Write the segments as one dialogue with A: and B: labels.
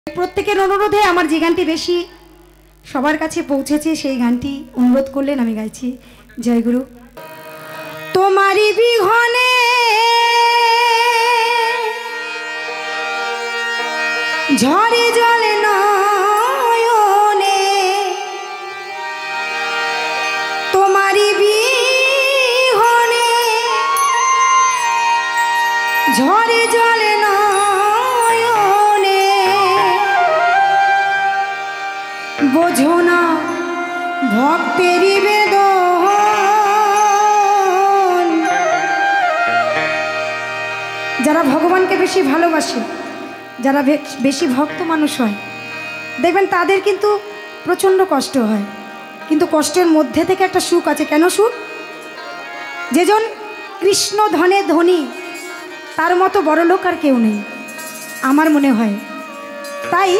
A: প্রত্যেকের অনুরোধে আমার যে গানটি বেশি সবার কাছে পৌঁছেছে সেই গানটি অনুরোধ করলেন আমি গাইছি। জয় গুরু। তোমারই বিঘনে ঝরে জলে নয়নে, তোমারই বিঘনে ঝরে জলে নয়নে, বোঝো না ভক্তেরই বেদন। যারা ভগবানকে বেশি ভালোবাসে, যারা বেশি ভক্ত মানুষ হয়, দেখবেন তাদের কিন্তু প্রচণ্ড কষ্ট হয়, কিন্তু কষ্টের মধ্যে থেকে একটা সুখ আছে। কেন সুখ? যেজন কৃষ্ণ ধনে ধনী তার মতো বড় লোক আর কেউ নেই আমার মনে হয়। তাই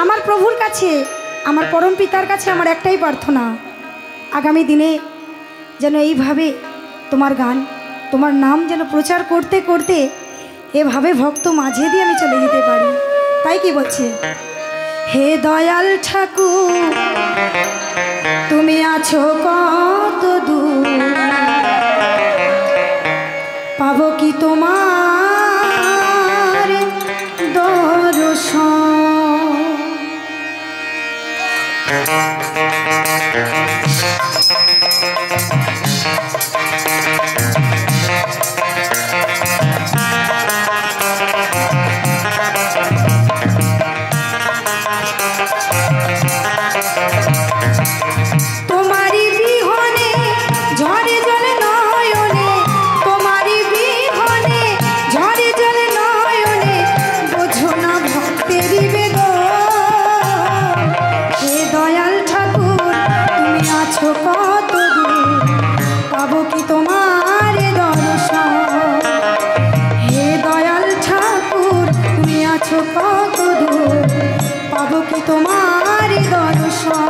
A: আমার প্রভুর কাছে, আমার পরম পিতার কাছে আমার একটাই প্রার্থনা, আগামী দিনে যেন এইভাবে তোমার গান, তোমার নাম যেন প্রচার করতে করতে এভাবে ভক্ত মাঝে দিয়ে আমি চলে যেতে পারি। তাই কি বলছে, হে দয়াল ঠাকুর তুমি আছো কত দূর, পাবো কি তোমার দর্শন। তোমারই বিহনে ঝরে জলে নয়নে, তোমারই বিহনে ঝরে জলে নয়নে, বোঝো না ভক্তেরই বেদন। হে দয়াল ঠাকুর তুমি আছো কত দূর, পাবো কি তোমার দর্শন। হে দয়াল ঠাকুর তুমি আছো কত দূর, পাবো কি তোমার দর্শন।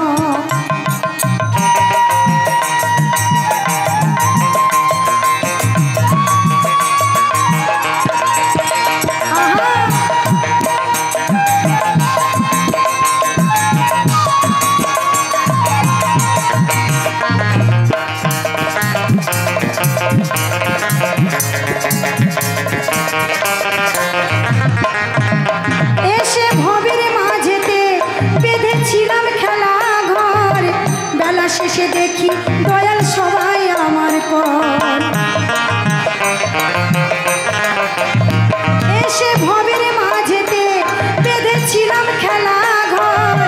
A: এসে ভবের মাঝেতে বেঁধেছিলাম খেলা ঘর, বেলা শেষে দেখি দয়াল সবাই আমার পর। এসে ভবের মাঝেতে বেঁধেছিলাম খেলা ঘর,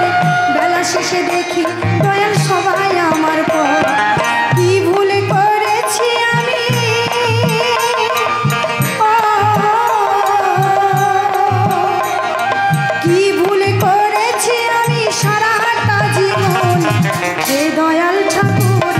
A: বেলা শেষে দেখি দয়াল সবাই আমার পর। কি ভুল করেছি আমি, কি ভুল করেছি আমি সারাটা জীবন। হে দয়াল ঠাকুর